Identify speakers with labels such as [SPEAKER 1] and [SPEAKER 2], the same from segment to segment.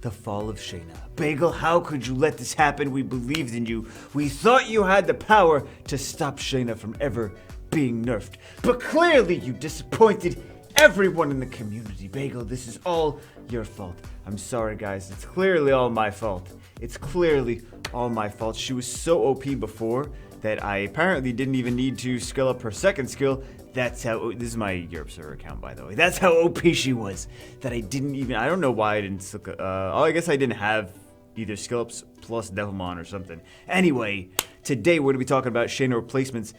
[SPEAKER 1] the fall of Shaina. Bagel, how could you let this happen? We believed in you. We thought you had the power to stop Shaina from ever being nerfed. But clearly you disappointed everyone in the community. Bagel, this is all your fault. I'm sorry, guys. It's clearly all my fault. It's clearly all my fault. She was so OP before that I apparently didn't even need to skill up her second skill. That's how, this is my Europe server account, by the way. That's how OP she was, that I didn't even, I don't know why I didn't, I guess I didn't have either skill ups plus Devilmon or something. Anyway, today we're going to be talking about Shaina replacements.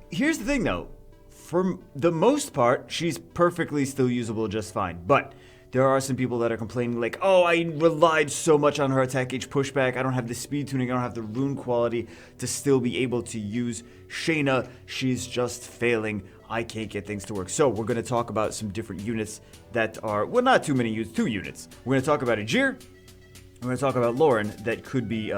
[SPEAKER 1] Here's the thing though, for the most part, she's perfectly still usable just fine, but there are some people that are complaining like, oh, I relied so much on her attack gauge pushback, I don't have the speed tuning, I don't have the rune quality to still be able to use Shaina, she's just failing, I can't get things to work. So we're going to talk about some different units that are, well, not too many units, 2 units. We're going to talk about Ajir, we're going to talk about Lauren that could be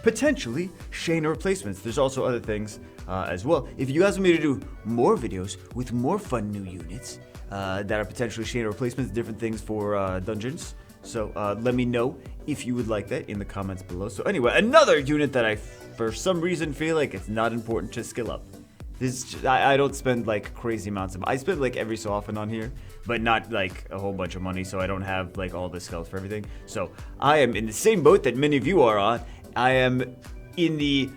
[SPEAKER 1] potentially Shaina replacements. There's also other things as well. If you guys want me to do more videos with more fun new units, that are potentially Shaina replacements, different things for dungeons. So let me know if you would like that in the comments below. So anyway, another unit that I, for some reason, feel like it's not important to skill up. This I don't spend like crazy amounts of. I spend like every so often on here, but not like a whole bunch of money. So I don't have like all the skills for everything. So I am in the same boat that many of you are on. I am in the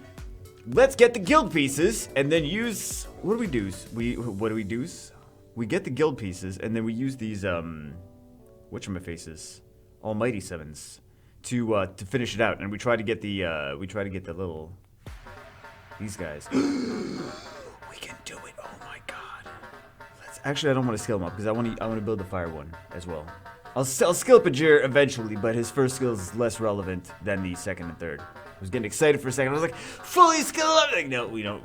[SPEAKER 1] let's get the guild pieces and then use what do we do? What do we do? We get the guild pieces, and then we use these, whatchamafaces, almighty sevens, to finish it out. And we try to get the, little, these guys. We can do it. Oh my god. Actually, I don't want to skill him up because I want to build the fire one as well. I'll skill up Ajir eventually, but his first skill is less relevant than the second and third. I was getting excited for a second. I was like, fully skilled up. Like, no, we don't.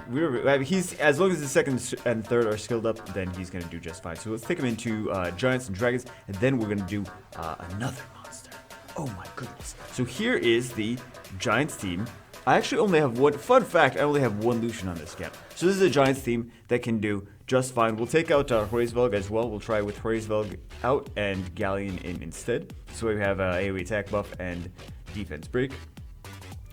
[SPEAKER 1] He's as long as the second and third are skilled up, then he's gonna do just fine. So let's take him into giants and dragons, and then we're gonna do another monster. Oh my goodness! So here is the giants team. I actually only have one. Fun fact: I only have one Lucian on this camp. So this is a giants team that can do just fine. We'll take out Hraesvelg as well. We'll try with Hraesvelg out and Galleon in instead. So we have AoE attack buff and defense break.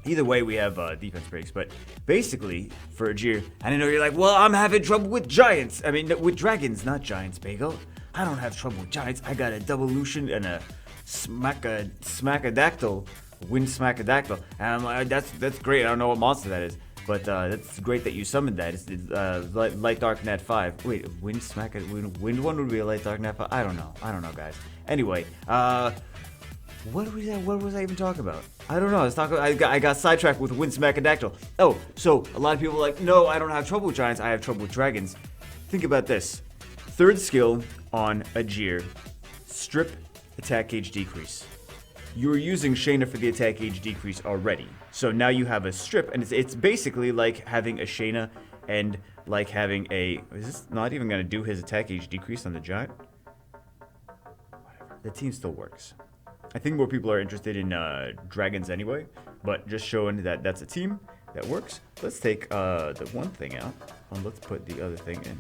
[SPEAKER 1] Either way, we have defense breaks, but basically, for Ajir, I know you're like, well, I'm having trouble with giants. I mean, with dragons, not giants, Bagel. I don't have trouble with giants. I got a double Lucian and a Smackadactyl, Wind Smackadactyl. And I'm like, that's great. I don't know what monster that is, but that's great that you summoned that. It's Light Dark Nat 5. Wait, Wind one would be a Light Dark Nat 5? I don't know, guys. Anyway, what was I even talking about? I don't know. I got sidetracked with Wind Smackadactyl. Oh, so a lot of people are like, no, I don't have trouble with giants. I have trouble with dragons. Think about this. Third skill on Ajir, strip attack gauge decrease. You were using Shaina for the attack gauge decrease already. So now you have a strip, and it's basically like having a Shaina and like having a... Is this not even going to do his attack gauge decrease on the giant? Whatever. The team still works. I think more people are interested in dragons anyway, but just showing that that's a team that works. Let's take the one thing out, and let's put the other thing in.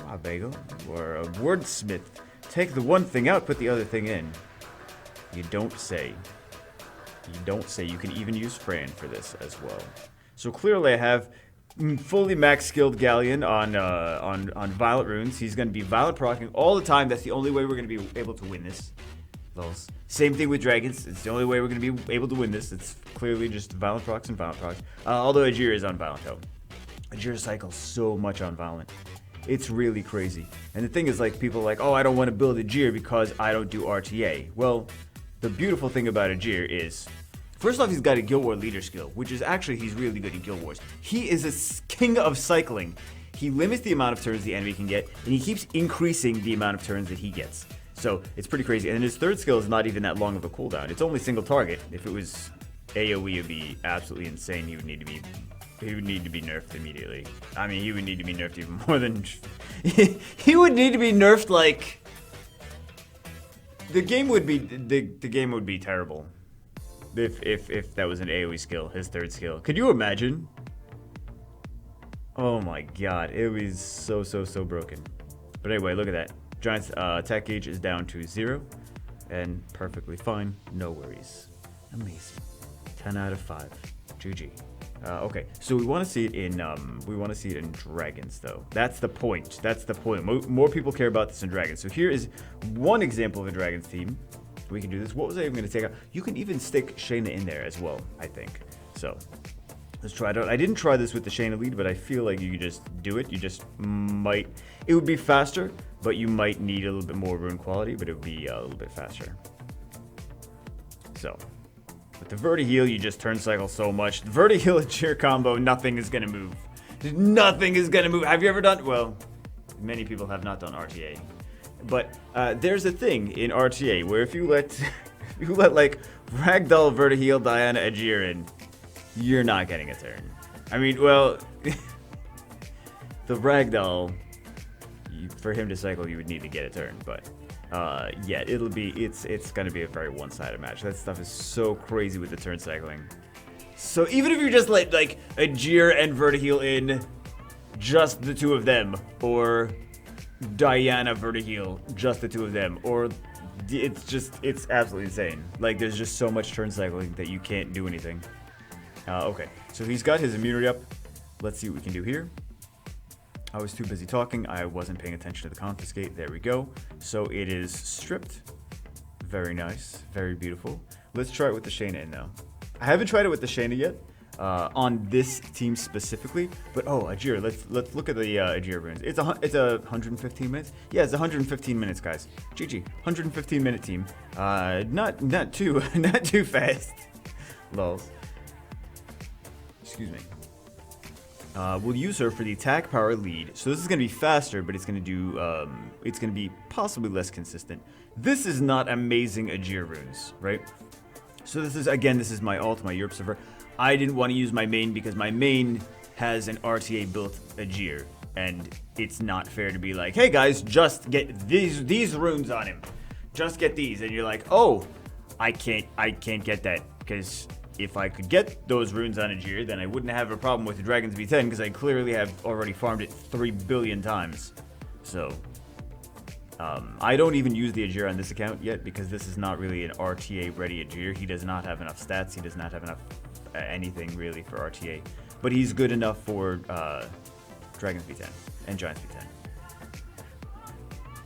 [SPEAKER 1] Wow, Bagel, or a wordsmith. Take the one thing out, put the other thing in. You don't say. You don't say. You can even use Fran for this as well. So clearly I have fully max skilled Galleon on Violet Runes. He's going to be Violet proccing all the time. That's the only way we're going to be able to win this. Same thing with dragons. It's the only way we're going to be able to win this. It's clearly just Violent procs and Violent procs. Although Ajir is on Violent though. Ajir cycles so much on Violent. It's really crazy. And the thing is, like, people are like, oh, I don't want to build Ajir because I don't do RTA. Well, the beautiful thing about Ajir is, first off, he's got a Guild War leader skill, which is actually, he's really good in Guild Wars. He is a king of cycling. He limits the amount of turns the enemy can get, and he keeps increasing the amount of turns that he gets. So it's pretty crazy. And his third skill is not even that long of a cooldown. It's only single target. If it was AoE, it would be absolutely insane. He would need to be nerfed immediately. I mean, he would need to be nerfed even more than... he would need to be nerfed like... The game would be terrible if that was an AoE skill, his third skill. Could you imagine? Oh my god, it was so broken. But anyway, look at that. Giant's attack gauge is down to 0. and perfectly fine. No worries. Amazing. 10 out of 5. GG. Okay, so we want to see it in dragons though. That's the point. That's the point. More people care about this in dragons. So here is one example of a dragons team. We can do this. What was I even going to take out? You can even stick Shaina in there as well, I think. So let's try it out. I didn't try this with the Shaina lead, but I feel like you could just do it. You just might. It would be faster, but you might need a little bit more rune quality, but it would be a little bit faster. So with the Verti heal, you just turn cycle so much. The Verti heal and cheer combo, nothing is gonna move. Nothing is gonna move. Have you ever done? Well, many people have not done RTA, but there's a thing in RTA where if you let like Ragdoll, Verti heal, Diana, Ajir in, you're not getting a turn. I mean, well, the Ragdoll, for him to cycle, you would need to get a turn, but. Yeah, it's gonna be a very one-sided match. That stuff is so crazy with the turn cycling. So even if you just let like Ajir and Vertiheel in, just the two of them, or Diana Vertiheel, just the two of them, or it's absolutely insane. Like there's just so much turn cycling that you can't do anything. Okay, so he's got his immunity up. Let's see what we can do here. I was too busy talking. I wasn't paying attention to the confiscate. There we go. So it is stripped. Very nice. Very beautiful. Let's try it with the Shaina in now. I haven't tried it with the Shaina yet on this team specifically. But oh, Ajir. Let's look at the Ajir runes. It's a 115 minutes. Yeah, it's 115 minutes, guys. GG. 115 minute team. Not too fast. Lols. Excuse me. We'll use her for the attack power lead. So this is going to be faster, but it's going to be possibly less consistent. This is not amazing Ajir runes, right? So this is my ult, my Europe server. I didn't want to use my main because my main has an RTA built Ajir, and it's not fair to be like, hey guys, just get these runes on him. Just get these, and you're like, oh, I can't get that because. If I could get those runes on Ajir, then I wouldn't have a problem with the Dragons V10 because I clearly have already farmed it 3 billion times. So, I don't even use the Ajir on this account yet because this is not really an RTA ready Ajir. He does not have enough stats. He does not have enough anything really for RTA. But he's good enough for Dragons V10 and Giants V10.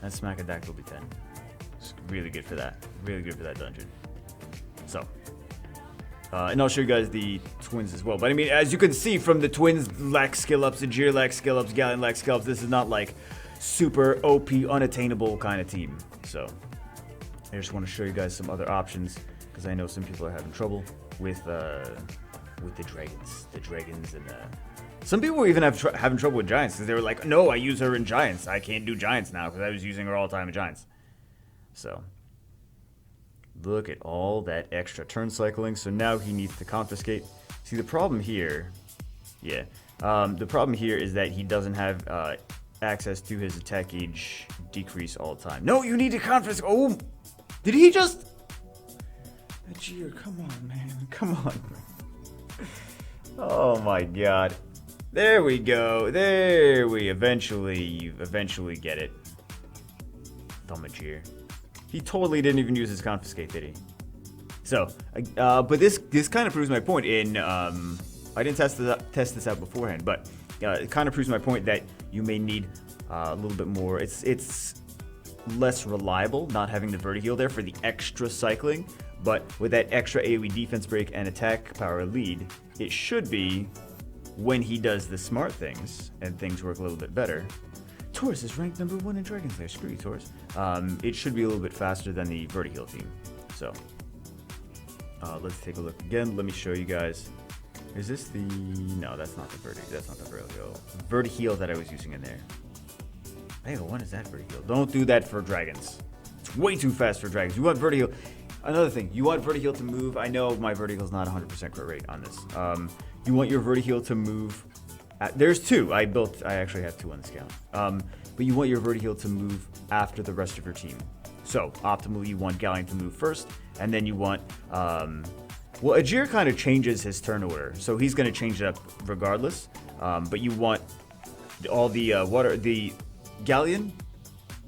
[SPEAKER 1] And Smackadactyl V10. It's really good for that. Really good for that dungeon. So. And I'll show you guys the twins as well. But I mean, as you can see from the twins lack skill ups, Ajir lack skill ups, Galleon lack skill ups, this is not like super OP, unattainable kind of team. So I just want to show you guys some other options because I know some people are having trouble with the dragons. The dragons and some people even having trouble with giants because they were like, no, I use her in giants. I can't do giants now because I was using her all the time in giants. So. Look at all that extra turn cycling. So now he needs to confiscate. See, the problem here, the problem here is that he doesn't have access to his attack gauge decrease all the time. No, you need to confiscate. Oh, did he just? Ajir, come on, man. Come on. Oh my God. There we go. There we eventually get it. Dumb Ajir. He totally didn't even use his confiscate, did he? So, but this kind of proves my point. I didn't test this out beforehand, but it kind of proves my point that you may need a little bit more. It's less reliable not having the Vertiheel there for the extra cycling, but with that extra AoE defense break and attack power lead, it should be when he does the smart things and things work a little bit better. Taurus is ranked number 1 in Dragon Slayer. Screw you, Taurus. It should be a little bit faster than the Vertiheel team. So, let's take a look again. Let me show you guys. Is this the... No, that's not the Vertiheel. That's not the Vertiheel. Vertiheel that I was using in there. Hey, what is that Vertiheel? Don't do that for dragons. It's way too fast for dragons. You want Vertiheel... Another thing, you want Vertiheel to move. I know my Vertiheel's not 100% crit rate on this. You want your Vertiheel to move... There's 2. I actually have 2 on this count. But you want your Vertiheel to move after the rest of your team. So, optimally, you want Galleon to move first, and then you want... well, Ajir kind of changes his turn order, so he's going to change it up regardless. But you want all the Galleon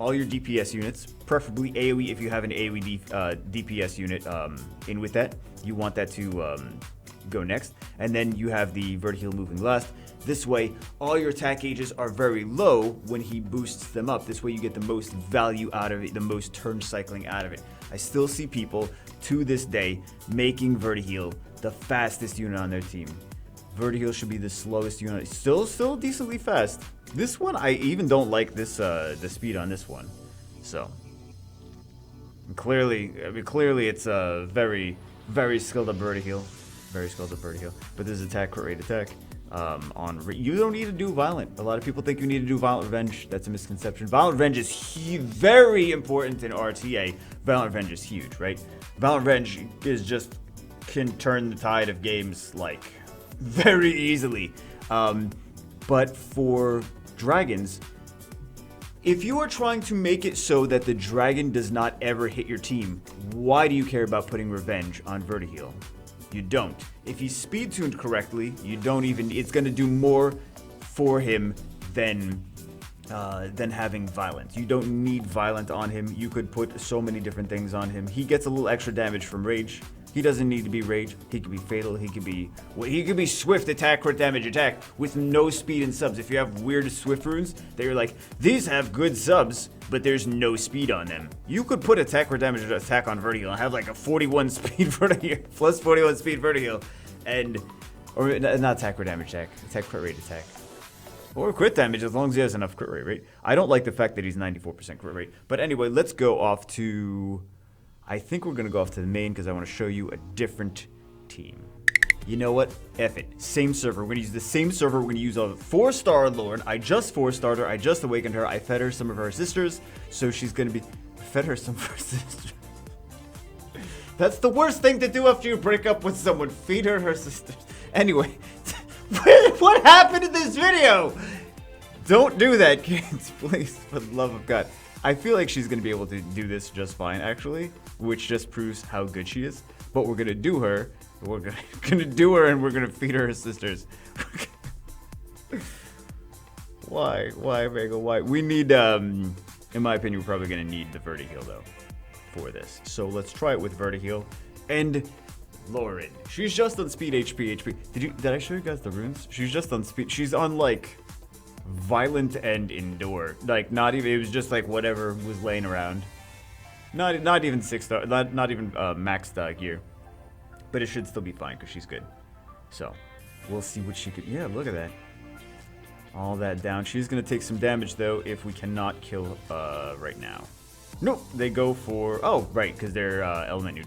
[SPEAKER 1] all your DPS units, preferably AoE if you have an AoE DPS unit in with that. You want that to go next. And then you have the vertical moving last. This way, all your attack gauges are very low when he boosts them up. This way you get the most value out of it, the most turn cycling out of it. I still see people, to this day, making Vertiheal the fastest unit on their team. Vertiheal should be the slowest unit. Still decently fast. This one, I even don't like this the speed on this one. So, clearly it's a very skilled up Vertiheal. Very skilled up Vertiheal. But this is attack, crit rate, attack. You don't need to do violent. A lot of people think you need to do violent revenge. That's a misconception. Violent revenge is very important in RTA. Violent revenge is huge, right? Violent revenge is just can turn the tide of games like very easily. But for dragons, if you are trying to make it so that the dragon does not ever hit your team, why do you care about putting revenge on Vertiheal? You don't. If he's speed tuned correctly, you don't even. It's going to do more for him than having violent. You don't need violent on him. You could put so many different things on him. He gets a little extra damage from rage. He doesn't need to be rage. He could be fatal. He could be swift attack, crit damage attack with no speed and subs. If you have weird swift runes that you're like, these have good subs, but there's no speed on them, you could put attack, crit damage attack on Vertiheal and have like a 41 speed Vertiheal, plus 41 speed Vertiheal, or not attack, crit damage attack, crit rate attack. Or crit damage, as long as he has enough crit rate, right? I don't like the fact that he's 94% crit rate. But anyway, let's go off to... I think we're going to go off to the main because I want to show you a different team. You know what? F it. Same server. We're going to use the same server. We're going to use a 4-star Lord. I just 4-starred her. I just awakened her. I fed her some of her sisters. So she's going to be... Fed her some of her sisters. That's the worst thing to do after you break up with someone. Feed her sisters. Anyway. What happened in this video? Don't do that, kids. Please, for the love of God. I feel like she's going to be able to do this just fine, actually, which just proves how good she is. But we're going to do her. We're going to do her, and we're going to feed her sisters. Why, Bagel? Why? We need, in my opinion, we're probably going to need the Vertiheal, though, for this. So let's try it with Vertiheal. And Lauren. She's just on speed HP. Did I show you guys the runes? She's just on speed. She's on, like... violent and endure, like not even, it was just like whatever was laying around, not even 6-star, not even max gear, but it should still be fine because she's good. So we'll see what she could. Yeah, look at that, all that down. She's gonna take some damage though if we cannot kill right now. Nope, they go for, oh right, because they're element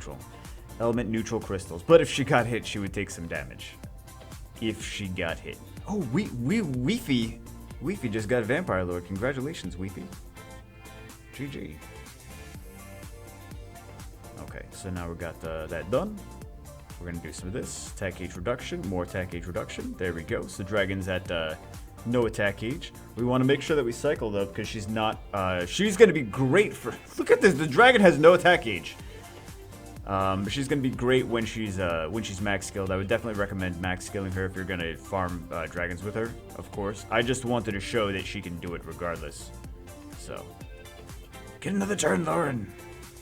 [SPEAKER 1] neutral crystals. But if she got hit, she would take some damage if she got hit. Oh, Weefy just got a Vampire Lord. Congratulations, Weefy. GG. Okay, so now we got that done. We're going to do some of this. Attack gauge reduction. More attack gauge reduction. There we go. So dragon's at no attack gauge. We want to make sure that we cycle up because she's not... she's going to be great for... Look at this. The dragon has no attack gauge. But she's going to be great when she's max skilled. I would definitely recommend max skilling her if you're going to farm dragons with her, of course. I just wanted to show that she can do it regardless. So, get another turn, Lauren.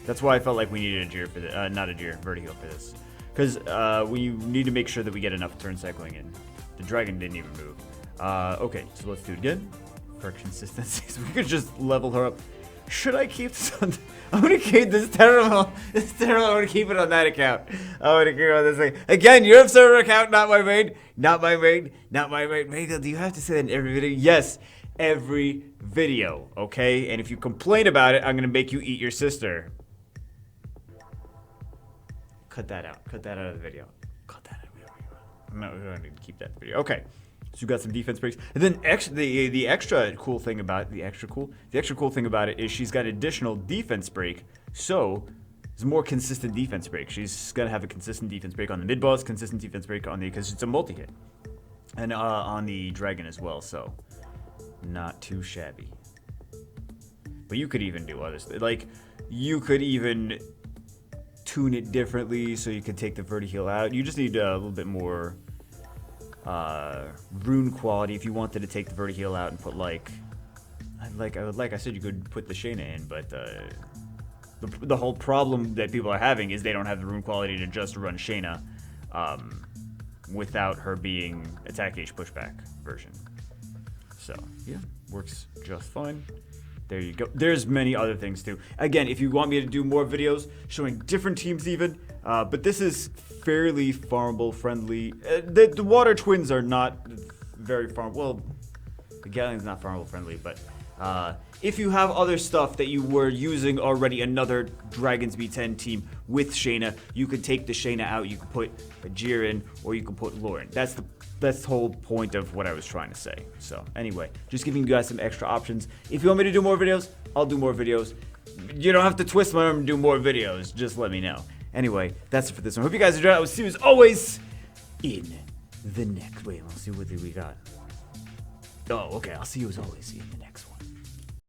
[SPEAKER 1] That's why I felt like we needed a Jeer for this, not a Jeer, Vertiheal for this. Because we need to make sure that we get enough turn cycling in. The dragon didn't even move. Okay, so let's do it again. For consistency, so we could just level her up. Should I keep this on? I'm gonna keep this terrible. I'm gonna keep it on that account. I'm gonna keep it on this thing. Again, your server account, not my main. Bagel, do you have to say that in every video? Yes, every video, okay? And if you complain about it, I'm gonna make you eat your sister. Cut that out. Cut that out of the video. Cut that out of the video. No, we don't need to keep that in the video. Okay. So you got some defense breaks, and then the extra cool thing about it is she's got additional defense break. So it's a more consistent defense break. She's gonna have a consistent defense break on the mid boss, consistent defense break on the, because it's a multi hit, and on the dragon as well. So not too shabby. But you could even do others. Like you could even tune it differently so you could take the Vertiheal out. You just need a little bit more. Rune quality if you wanted to take the Vertiheal out and put like like I said, you could put the Shaina in, but the whole problem that people are having is they don't have the rune quality to just run Shaina without her being attack H pushback version. So yeah, works just fine. There you go. There's many other things too. Again, if you want me to do more videos showing different teams even, but this is fairly farmable friendly. The water twins are not very farm. Well, the Galleon's not farmable friendly, but if you have other stuff that you were using already, another Dragons B10 team with Shaina, you could take the Shaina out. You could put a Jiren or you could put Lauren. That's the whole point of what I was trying to say. So anyway, just giving you guys some extra options. If you want me to do more videos, I'll do more videos. You don't have to twist my arm and do more videos. Just let me know. Anyway, that's it for this one. Hope you guys enjoyed. I will see you as always in the next. Wait, let's see what we got. Oh, okay. I'll see you as always in the next one.